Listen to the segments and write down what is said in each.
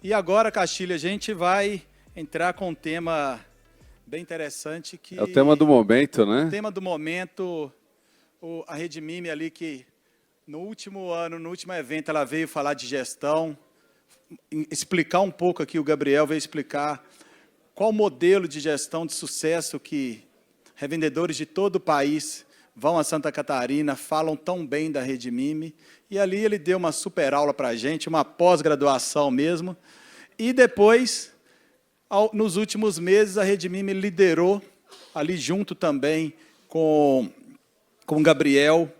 E agora, Castilho, a gente vai entrar com um tema bem interessante que... É o tema do momento, né? O tema do momento, a Rede Mimi ali que no último ano, no último evento, ela veio falar de gestão, explicar um pouco aqui, o Gabriel veio explicar qual modelo de gestão de sucesso que revendedores de todo o país vão a Santa Catarina, falam tão bem da Rede Mimi, e ali ele deu uma super aula para a gente, uma pós-graduação mesmo, e depois, nos últimos meses, a Rede Mimi liderou, ali junto também com o Gabriel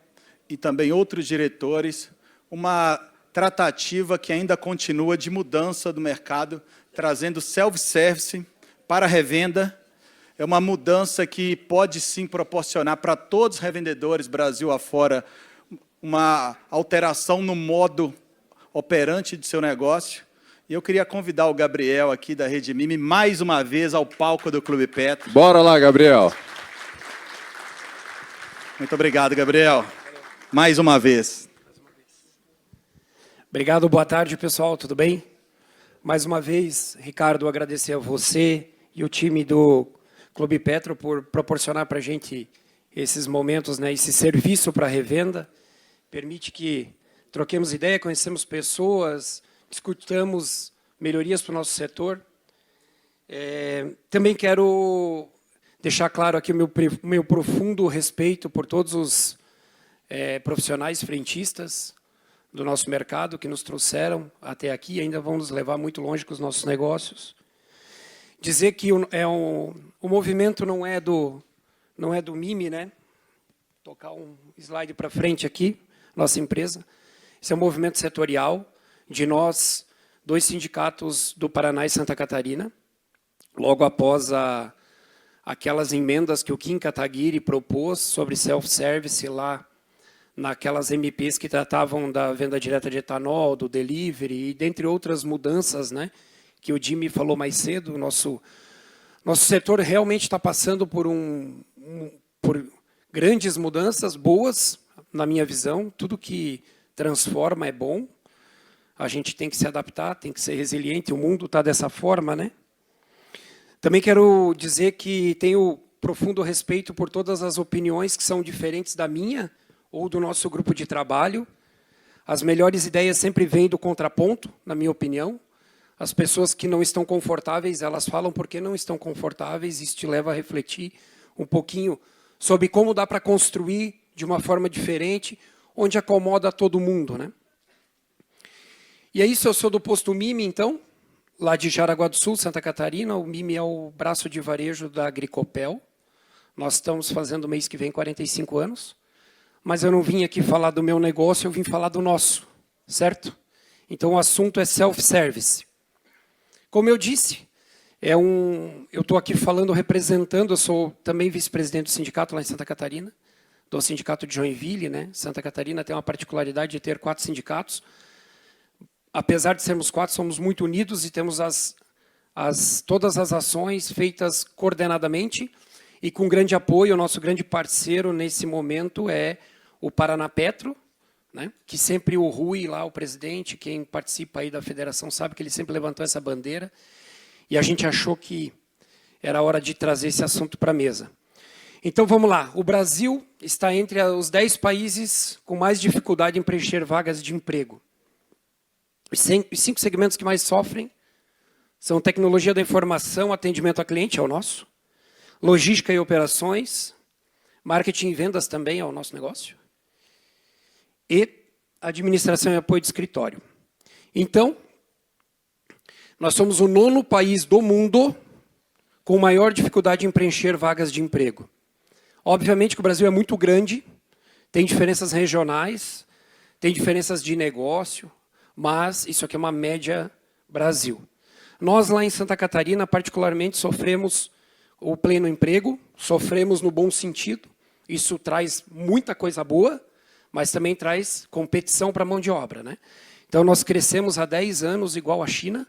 e também outros diretores, uma tratativa que ainda continua de mudança do mercado, trazendo self-service para a revenda. É uma mudança que pode, sim, proporcionar para todos os revendedores, Brasil afora, uma alteração no modo operante de seu negócio. E eu queria convidar o Gabriel aqui da Rede Mimi, mais uma vez, ao palco do Clube Petro. Bora lá, Gabriel. Muito obrigado, Gabriel. Mais uma vez. Obrigado, boa tarde, pessoal, tudo bem? Mais uma vez, Ricardo, agradecer a você e o time do Clube Petro por proporcionar para a gente esses momentos, né, esse serviço para a revenda. Permite que troquemos ideia, conhecemos pessoas, discutamos melhorias para o nosso setor. Também quero deixar claro aqui o meu profundo respeito por todos os profissionais frentistas do nosso mercado que nos trouxeram até aqui e ainda vão nos levar muito longe com os nossos negócios. Dizer que o movimento não é do Mimi, né? Tocar um slide para frente aqui, nossa empresa. Esse é um movimento setorial de nós, dois sindicatos do Paraná e Santa Catarina, logo após aquelas emendas que o Kim Kataguiri propôs sobre self-service lá, naquelas MPs que tratavam da venda direta de etanol, do delivery, e dentre outras mudanças, né, que o Jimmy falou mais cedo. Nosso setor realmente está passando por grandes mudanças, boas, na minha visão. Tudo que transforma é bom. A gente tem que se adaptar, tem que ser resiliente, o mundo está dessa forma, né? Também quero dizer que tenho profundo respeito por todas as opiniões que são diferentes da minha, ou do nosso grupo de trabalho. As melhores ideias sempre vêm do contraponto, na minha opinião. As pessoas que não estão confortáveis, elas falam porque não estão confortáveis, isso te leva a refletir um pouquinho sobre como dá para construir de uma forma diferente, onde acomoda todo mundo, né? E é isso, eu sou do posto Mimi, então, lá de Jaraguá do Sul, Santa Catarina. O Mimi é o braço de varejo da Agricopel. Nós estamos fazendo mês que vem 45 anos. Mas eu não vim aqui falar do meu negócio, eu vim falar do nosso, certo? Então o assunto é self-service. Como eu disse, eu estou aqui falando, representando, eu sou também vice-presidente do sindicato lá em Santa Catarina, do sindicato de Joinville, né? Santa Catarina tem uma particularidade de ter 4 sindicatos. Apesar de sermos 4, somos muito unidos e temos todas as ações feitas coordenadamente e com grande apoio. O nosso grande parceiro nesse momento é o Paraná Petro, né, que sempre o Rui, lá, o presidente, quem participa aí da federação sabe que ele sempre levantou essa bandeira, e a gente achou que era hora de trazer esse assunto para a mesa. Então, vamos lá. O Brasil está entre os 10 países com mais dificuldade em preencher vagas de emprego. Os 5 segmentos que mais sofrem são tecnologia da informação, atendimento a cliente, é o nosso, logística e operações, marketing e vendas também é o nosso negócio, e administração e apoio de escritório. Então, nós somos o 9º país do mundo com maior dificuldade em preencher vagas de emprego. Obviamente que o Brasil é muito grande, tem diferenças regionais, tem diferenças de negócio, mas isso aqui é uma média Brasil. Nós lá em Santa Catarina, particularmente, sofremos o pleno emprego, sofremos no bom sentido. Isso traz muita coisa boa, mas também traz competição para a mão de obra, né? Então, nós crescemos há 10 anos igual à China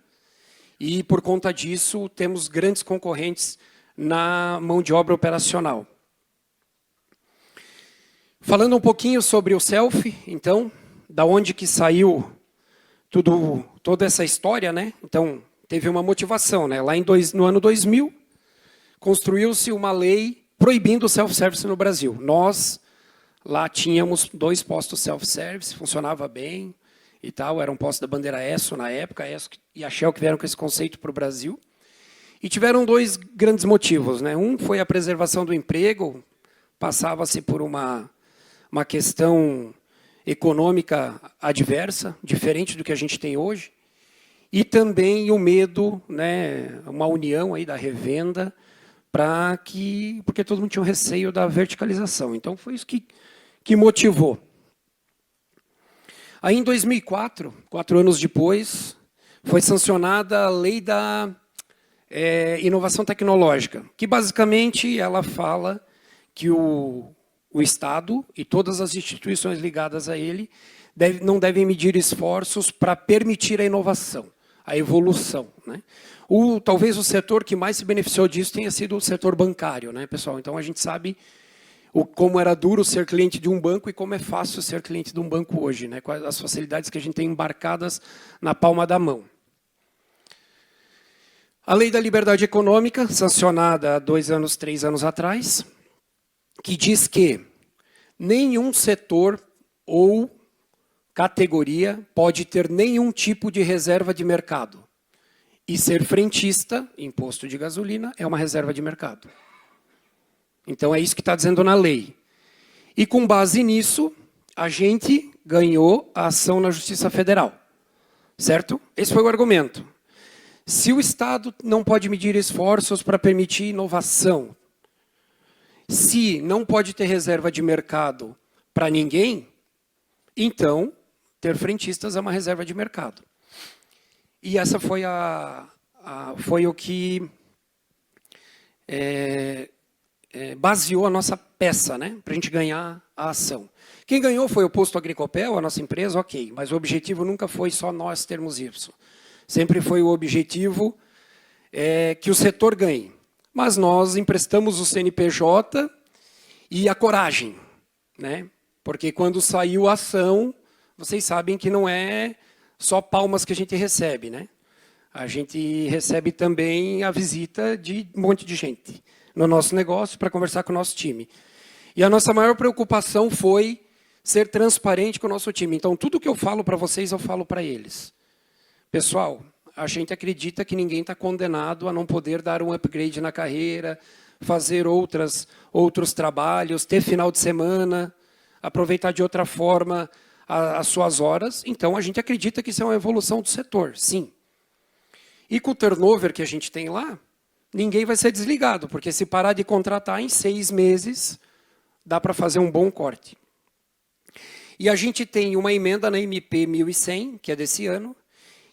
e, por conta disso, temos grandes concorrentes na mão de obra operacional. Falando um pouquinho sobre o self, então, da onde que saiu toda essa história, né? Então, teve uma motivação, né? Lá no ano 2000, construiu-se uma lei proibindo o self-service no Brasil. Nós, lá, tínhamos 2 postos self-service, funcionava bem e tal, era um posto da bandeira ESSO na época, a ESSO e a Shell que vieram com esse conceito para o Brasil. E tiveram 2 grandes motivos, né? Um foi a preservação do emprego, passava-se por uma questão econômica adversa, diferente do que a gente tem hoje, e também o medo, né, uma união aí da revenda, porque todo mundo tinha um receio da verticalização. Então, foi isso que motivou. Aí, em 2004, 4 anos depois, foi sancionada a Lei da Inovação Tecnológica, que, basicamente, ela fala que o Estado e todas as instituições ligadas a ele não devem medir esforços para permitir a inovação, a evolução, né? Talvez o setor que mais se beneficiou disso tenha sido o setor bancário, né, pessoal? Então, a gente sabe como era duro ser cliente de um banco e como é fácil ser cliente de um banco hoje, né? Quais as facilidades que a gente tem embarcadas na palma da mão. A Lei da Liberdade Econômica, sancionada há 2 anos, 3 anos atrás, que diz que nenhum setor ou categoria pode ter nenhum tipo de reserva de mercado. E ser frentista, imposto de gasolina, é uma reserva de mercado. Então, é isso que está dizendo na lei. E, com base nisso, a gente ganhou a ação na Justiça Federal. Certo? Esse foi o argumento. Se o Estado não pode medir esforços para permitir inovação, se não pode ter reserva de mercado para ninguém, então, ter frentistas é uma reserva de mercado. E essa foi foi o que baseou a nossa peça, né, para a gente ganhar a ação. Quem ganhou foi o Posto Agricopel, a nossa empresa, ok, mas o objetivo nunca foi só nós termos isso. Sempre foi o objetivo que o setor ganhe. Mas nós emprestamos o CNPJ e a coragem, né? Porque quando saiu a ação, vocês sabem que não é só palmas que a gente recebe, né? A gente recebe também a visita de um monte de gente no nosso negócio para conversar com o nosso time. E a nossa maior preocupação foi ser transparente com o nosso time. Então, tudo que eu falo para vocês, eu falo para eles. Pessoal, a gente acredita que ninguém está condenado a não poder dar um upgrade na carreira, fazer outros trabalhos, ter final de semana, aproveitar de outra forma as suas horas. Então, a gente acredita que isso é uma evolução do setor, sim. E com o turnover que a gente tem lá, ninguém vai ser desligado, porque se parar de contratar em 6 meses, dá para fazer um bom corte. E a gente tem uma emenda na MP 1100, que é desse ano,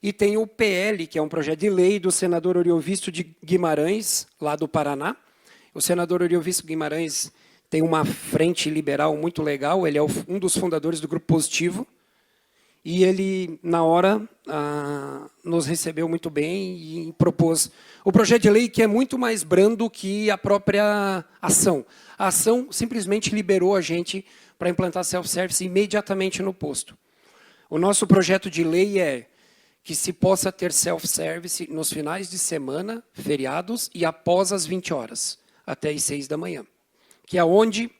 e tem o PL, que é um projeto de lei do senador Oriovisto de Guimarães, lá do Paraná. O senador Oriovisto Guimarães tem uma frente liberal muito legal, ele é um dos fundadores do Grupo Positivo, e ele, na hora, nos recebeu muito bem e propôs o projeto de lei, que é muito mais brando que a própria ação. A ação simplesmente liberou a gente para implantar self-service imediatamente no posto. O nosso projeto de lei é que se possa ter self-service nos finais de semana, feriados e após as 20 horas, até as 6 da manhã. Que é onde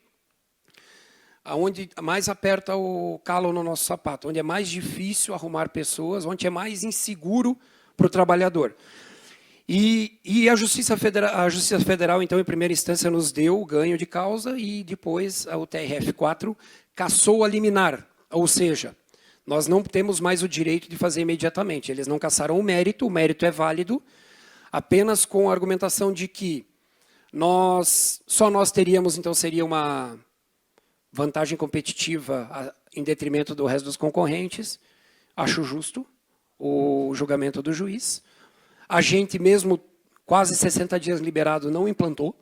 mais aperta o calo no nosso sapato, onde é mais difícil arrumar pessoas, onde é mais inseguro para o trabalhador. E a Justiça Federal, então, em primeira instância, nos deu o ganho de causa e depois o TRF4 cassou a liminar, ou seja, nós não temos mais o direito de fazer imediatamente. Eles não cassaram o mérito é válido, apenas com a argumentação de que só nós teríamos, então, seria uma vantagem competitiva em detrimento do resto dos concorrentes. Acho justo o julgamento do juiz. A gente, mesmo quase 60 dias liberado, não implantou,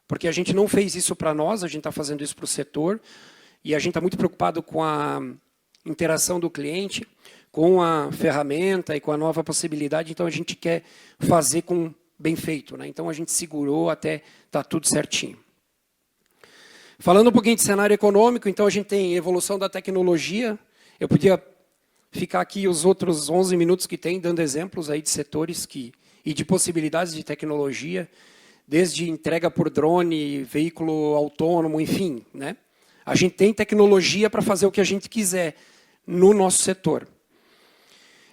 porque a gente não fez isso para nós, a gente está fazendo isso para o setor, e a gente está muito preocupado com a interação do cliente, com a ferramenta e com a nova possibilidade, então a gente quer fazer bem feito, né? Então a gente segurou até estar tudo certinho. Falando um pouquinho de cenário econômico, então a gente tem evolução da tecnologia. Eu podia ficar aqui os outros 11 minutos que tem, dando exemplos aí de setores e de possibilidades de tecnologia, desde entrega por drone, veículo autônomo, enfim, né? A gente tem tecnologia para fazer o que a gente quiser no nosso setor.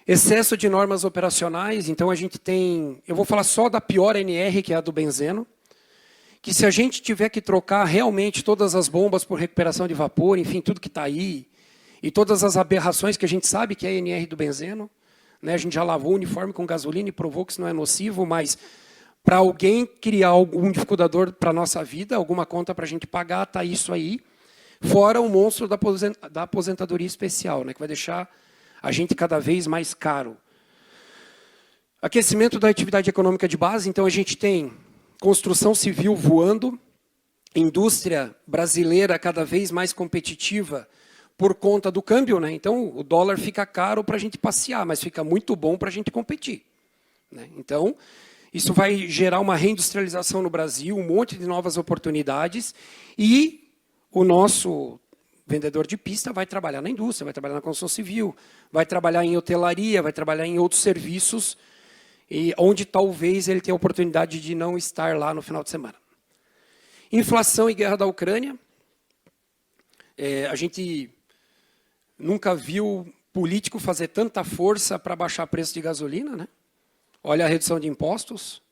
Excesso de normas operacionais, então a gente tem... Eu vou falar só da pior NR, que é a do benzeno, que se a gente tiver que trocar realmente todas as bombas por recuperação de vapor, enfim, tudo que está aí, e todas as aberrações que a gente sabe que é a NR do benzeno, né? A gente já lavou o uniforme com gasolina e provou que isso não é nocivo, mas para alguém criar algum dificultador para a nossa vida, alguma conta para a gente pagar, está isso aí. Fora o monstro da aposentadoria especial, né, que vai deixar a gente cada vez mais caro. Aquecimento da atividade econômica de base, então a gente tem construção civil voando, indústria brasileira cada vez mais competitiva por conta do câmbio, né? Então o dólar fica caro para a gente passear, mas fica muito bom para a gente competir, né? Então, isso vai gerar uma reindustrialização no Brasil, um monte de novas oportunidades, e o nosso vendedor de pista vai trabalhar na indústria, vai trabalhar na construção civil, vai trabalhar em hotelaria, vai trabalhar em outros serviços, e onde talvez ele tenha a oportunidade de não estar lá no final de semana. Inflação e guerra da Ucrânia. A gente nunca viu político fazer tanta força para baixar preço de gasolina, né? Olha a redução de impostos.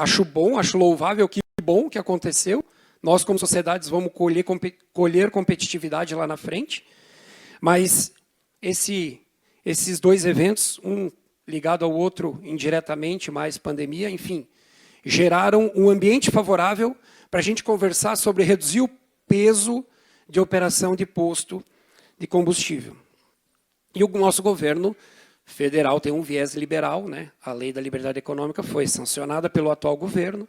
Acho bom, acho louvável, que bom que aconteceu. Nós, como sociedades, vamos colher competitividade lá na frente. Mas esses dois eventos, um ligado ao outro indiretamente, mais pandemia, enfim, geraram um ambiente favorável para a gente conversar sobre reduzir o peso de operação de posto de combustível. E o nosso governo federal tem um viés liberal, né? A Lei da Liberdade Econômica foi sancionada pelo atual governo,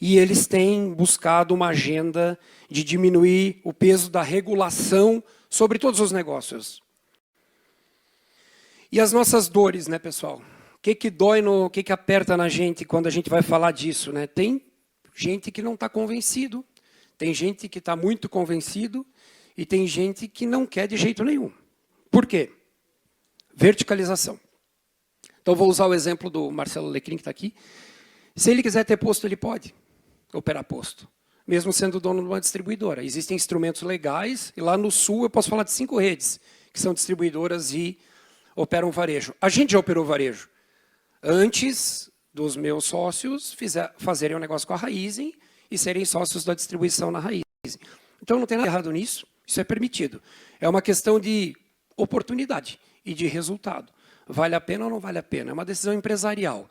e eles têm buscado uma agenda de diminuir o peso da regulação sobre todos os negócios. E as nossas dores, né, pessoal? O que dói, o que aperta na gente quando a gente vai falar disso, né? Tem gente que não está convencido, tem gente que está muito convencido, e tem gente que não quer de jeito nenhum. Por quê? Verticalização. Então, vou usar o exemplo do Marcelo Lecrim, que está aqui. Se ele quiser ter posto, ele pode operar posto, mesmo sendo dono de uma distribuidora. Existem instrumentos legais, e lá no Sul eu posso falar de 5 redes, que são distribuidoras e operam varejo. A gente já operou varejo antes dos meus sócios fazerem um negócio com a Raízen e serem sócios da distribuição na Raízen. Então, não tem nada errado nisso, isso é permitido. É uma questão de oportunidade e de resultado. Vale a pena ou não vale a pena? É uma decisão empresarial.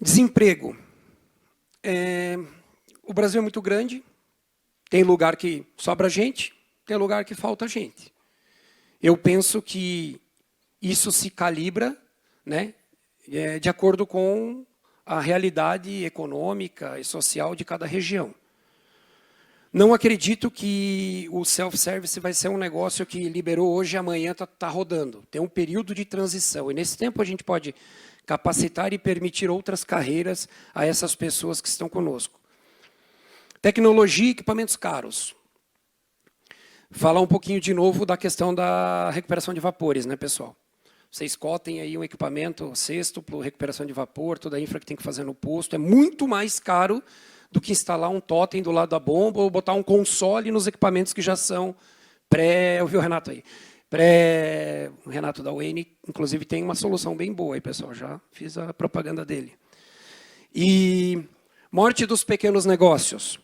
Desemprego. O Brasil é muito grande, tem lugar que sobra gente, tem lugar que falta gente. Eu penso que isso se calibra, né, de acordo com a realidade econômica e social de cada região. Não acredito que o self-service vai ser um negócio que liberou hoje e amanhã está rodando. Tem um período de transição, e nesse tempo a gente pode capacitar e permitir outras carreiras a essas pessoas que estão conosco. Tecnologia e equipamentos caros. Falar um pouquinho de novo da questão da recuperação de vapores, né, pessoal? Vocês cotem aí um equipamento sextuplo, recuperação de vapor, toda a infra que tem que fazer no posto. É muito mais caro do que instalar um totem do lado da bomba ou botar um console nos equipamentos que já são eu vi o Renato aí. O Renato da Wayne, inclusive, tem uma solução bem boa aí, pessoal. Já fiz a propaganda dele. E morte dos pequenos negócios.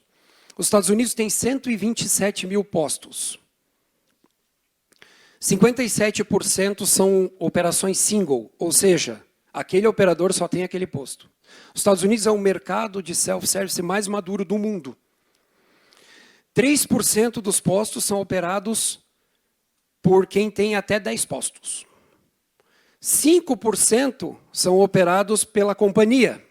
Os Estados Unidos têm 127 mil postos. 57% são operações single, ou seja, aquele operador só tem aquele posto. Os Estados Unidos é o mercado de self-service mais maduro do mundo. 3% dos postos são operados por quem tem até 10 postos. 5% são operados pela companhia.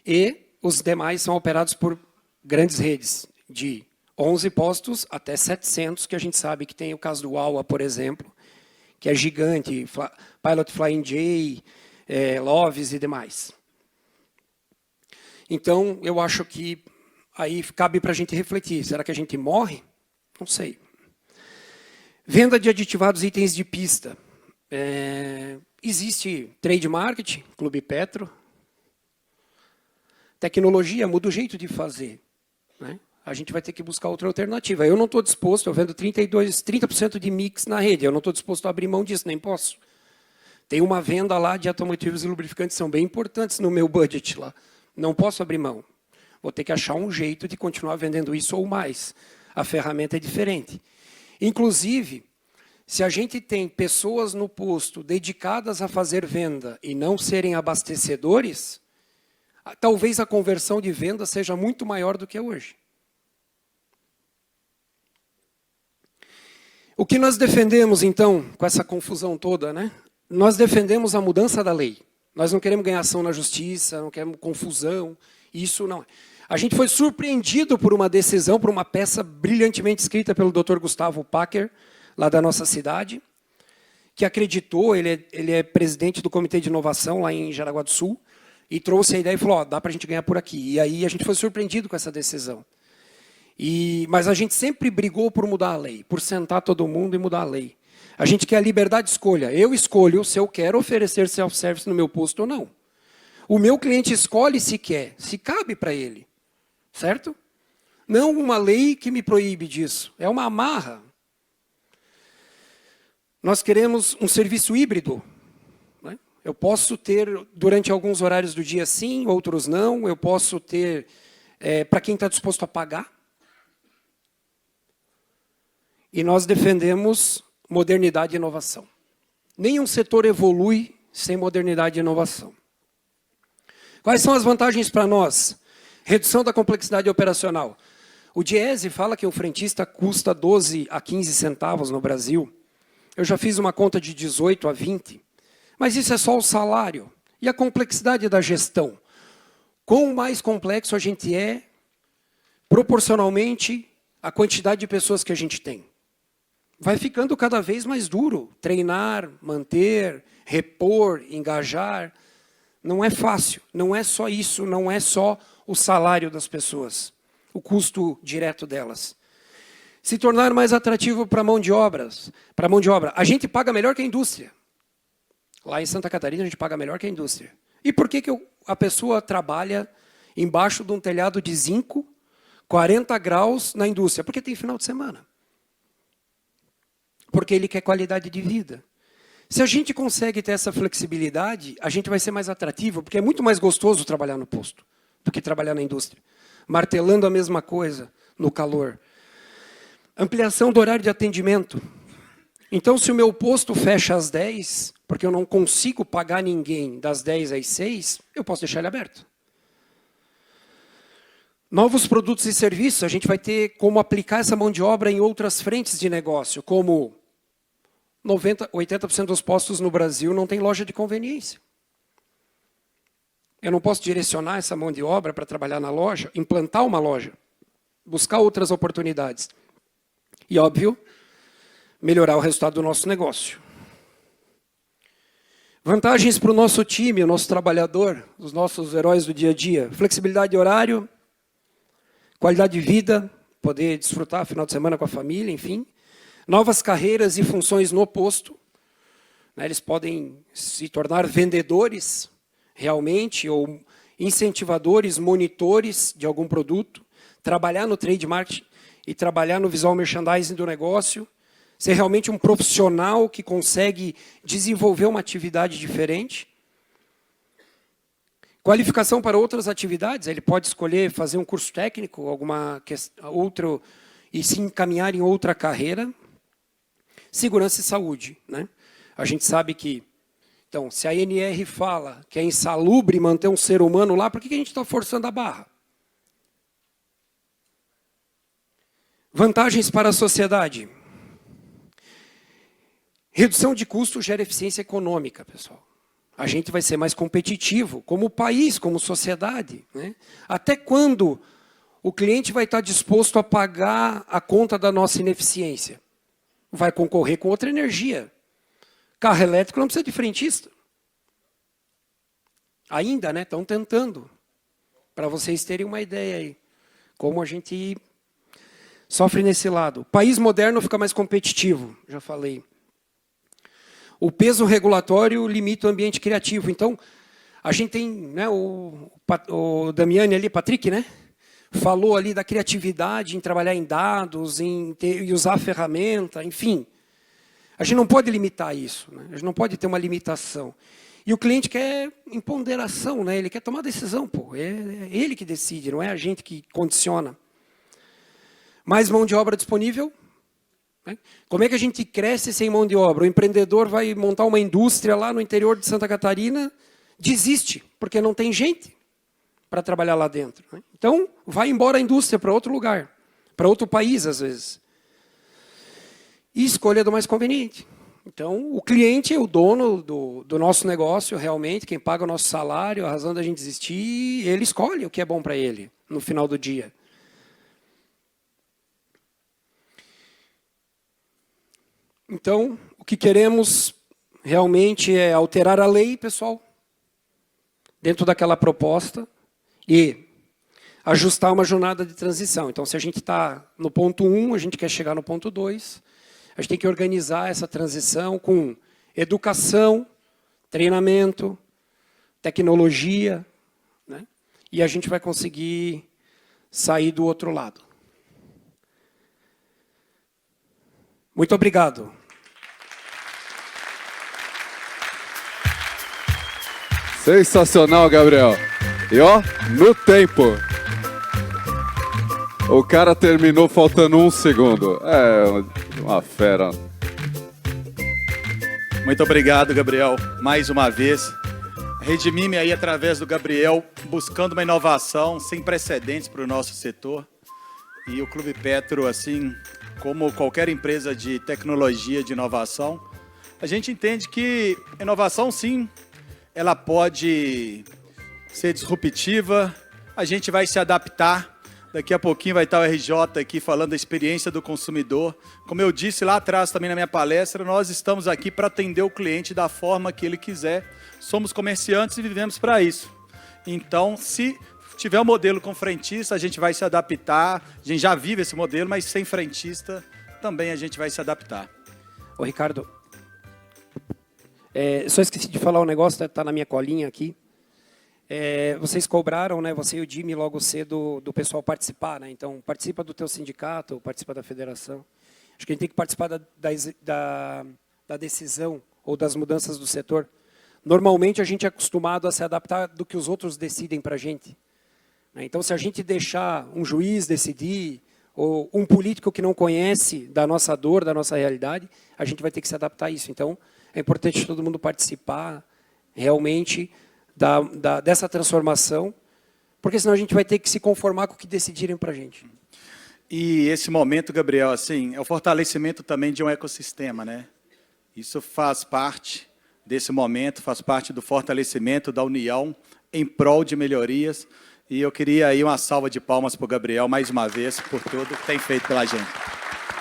E os demais são operados por grandes redes, de 11 postos até 700, que a gente sabe que tem o caso do AUA, por exemplo, que é gigante, Pilot Flying J, Loves e demais. Então, eu acho que aí cabe para a gente refletir. Será que a gente morre? Não sei. Venda de aditivados e itens de pista. Existe trade marketing, Clube Petro. Tecnologia muda o jeito de fazer, né? A gente vai ter que buscar outra alternativa. Eu não estou disposto, eu vendo 30% de mix na rede, eu não estou disposto a abrir mão disso, nem posso. Tem uma venda lá de automotivos e lubrificantes, são bem importantes no meu budget lá. Não posso abrir mão. Vou ter que achar um jeito de continuar vendendo isso ou mais. A ferramenta é diferente. Inclusive, se a gente tem pessoas no posto dedicadas a fazer venda e não serem abastecedores, talvez a conversão de venda seja muito maior do que é hoje. O que nós defendemos, então, com essa confusão toda, né? Nós defendemos a mudança da lei. Nós não queremos ganhar ação na justiça, não queremos confusão, isso não. A gente foi surpreendido por uma decisão, por uma peça brilhantemente escrita pelo Dr. Gustavo Packer, lá da nossa cidade, que acreditou, ele é presidente do Comitê de Inovação lá em Jaraguá do Sul, e trouxe a ideia e falou, ó, dá para a gente ganhar por aqui. E aí a gente foi surpreendido com essa decisão. Mas a gente sempre brigou por mudar a lei, por sentar todo mundo e mudar a lei. A gente quer a liberdade de escolha. Eu escolho se eu quero oferecer self-service no meu posto ou não. O meu cliente escolhe se quer, se cabe para ele. Certo? Não uma lei que me proíbe disso. É uma amarra. Nós queremos um serviço híbrido. Né? Eu posso ter, durante alguns horários do dia, sim, outros não. Eu posso ter, para quem está disposto a pagar. E nós defendemos modernidade e inovação. Nenhum setor evolui sem modernidade e inovação. Quais são as vantagens para nós? Redução da complexidade operacional. O Diese fala que o frentista custa 12 a 15 centavos no Brasil. Eu já fiz uma conta de 18 a 20. Mas isso é só o salário. E a complexidade da gestão? Quanto mais complexo a gente é, proporcionalmente à quantidade de pessoas que a gente tem. Vai ficando cada vez mais duro. Treinar, manter, repor, engajar. Não é fácil. Não é só isso, não é só o salário das pessoas, o custo direto delas. Se tornar mais atrativo para a mão de obra. A gente paga melhor que a indústria. Lá em Santa Catarina a gente paga melhor que a indústria. E por que a pessoa trabalha embaixo de um telhado de zinco, 40 graus na indústria? Porque tem final de semana. Porque ele quer qualidade de vida. Se a gente consegue ter essa flexibilidade, a gente vai ser mais atrativo, porque é muito mais gostoso trabalhar no posto do que trabalhar na indústria. Martelando a mesma coisa no calor. Ampliação do horário de atendimento. Então, se o meu posto fecha às 10, porque eu não consigo pagar ninguém das 10 às 6, eu posso deixar ele aberto. Novos produtos e serviços, a gente vai ter como aplicar essa mão de obra em outras frentes de negócio, como 80% dos postos no Brasil não tem loja de conveniência. Eu não posso direcionar essa mão de obra para trabalhar na loja, implantar uma loja, buscar outras oportunidades. E, óbvio, melhorar o resultado do nosso negócio. Vantagens para o nosso time, o nosso trabalhador, os nossos heróis do dia a dia. Flexibilidade de horário, qualidade de vida, poder desfrutar final de semana com a família, enfim. Novas carreiras e funções no posto. Eles podem se tornar vendedores, realmente, ou incentivadores, monitores de algum produto, trabalhar no trade marketing e trabalhar no visual merchandising do negócio, ser realmente um profissional que consegue desenvolver uma atividade diferente. Qualificação para outras atividades, ele pode escolher fazer um curso técnico, outro, e se encaminhar em outra carreira. Segurança e saúde. Né? A gente sabe que, então, se a ANR fala que é insalubre manter um ser humano lá, por que a gente está forçando a barra? Vantagens para a sociedade. Redução de custos gera eficiência econômica, pessoal. A gente vai ser mais competitivo, como país, como sociedade. Né? Até quando o cliente vai estar disposto a pagar a conta da nossa ineficiência? Vai concorrer com outra energia. Carro elétrico não precisa de frentista. Ainda, né? Estão tentando. Para vocês terem uma ideia aí. Como a gente sofre nesse lado. O país moderno fica mais competitivo, já falei. O peso regulatório limita o ambiente criativo. Então, a gente tem, né, o Damiani ali, Patrick, né, falou ali da criatividade em trabalhar em dados, em usar a ferramenta, enfim. A gente não pode limitar isso, né? A gente não pode ter uma limitação. E o cliente quer imponderação, né? Ele quer tomar decisão, pô. É ele que decide, não é a gente que condiciona. Mais mão de obra disponível. Né? Como é que a gente cresce sem mão de obra? O empreendedor vai montar uma indústria lá no interior de Santa Catarina, desiste, porque não tem gente para trabalhar lá dentro. Né? Então, vai embora a indústria para outro lugar, para outro país, às vezes. E escolha do mais conveniente. Então, o cliente é o dono do nosso negócio, realmente, quem paga o nosso salário, a razão da gente existir, ele escolhe o que é bom para ele, no final do dia. Então, o que queremos realmente é alterar a lei, pessoal, dentro daquela proposta, e ajustar uma jornada de transição. Então, se a gente está no ponto 1, a gente quer chegar no ponto 2, a gente tem que organizar essa transição com educação, treinamento, tecnologia, né? E a gente vai conseguir sair do outro lado. Muito obrigado. Sensacional, Gabriel. E ó, no tempo. O cara terminou faltando 1 segundo. É uma fera. Muito obrigado, Gabriel, mais uma vez. A Redmime aí, através do Gabriel, buscando uma inovação sem precedentes para o nosso setor. E o Clube Petro, assim como qualquer empresa de tecnologia, de inovação, a gente entende que inovação, sim, ela pode ser disruptiva, a gente vai se adaptar. Daqui a pouquinho vai estar o RJ aqui falando da experiência do consumidor. Como eu disse lá atrás também na minha palestra, nós estamos aqui para atender o cliente da forma que ele quiser. Somos comerciantes e vivemos para isso. Então, se tiver um modelo com frentista, a gente vai se adaptar. A gente já vive esse modelo, mas sem frentista também a gente vai se adaptar. Ô, Ricardo, só esqueci de falar um negócio, está na minha colinha aqui. Vocês cobraram, né, você e o Jimmy, logo cedo, do pessoal participar. Né? Então, participa do teu sindicato, participa da federação. Acho que a gente tem que participar da decisão ou das mudanças do setor. Normalmente, a gente é acostumado a se adaptar do que os outros decidem para a gente. Né? Então, se a gente deixar um juiz decidir, ou um político que não conhece da nossa dor, da nossa realidade, a gente vai ter que se adaptar a isso. Então, é importante todo mundo participar realmente dessa transformação, porque senão a gente vai ter que se conformar com o que decidirem para a gente. E esse momento, Gabriel, assim, é o fortalecimento também de um ecossistema, né? Isso faz parte desse momento, faz parte do fortalecimento da união em prol de melhorias. E eu queria aí uma salva de palmas para o Gabriel, mais uma vez, por tudo que tem feito pela gente.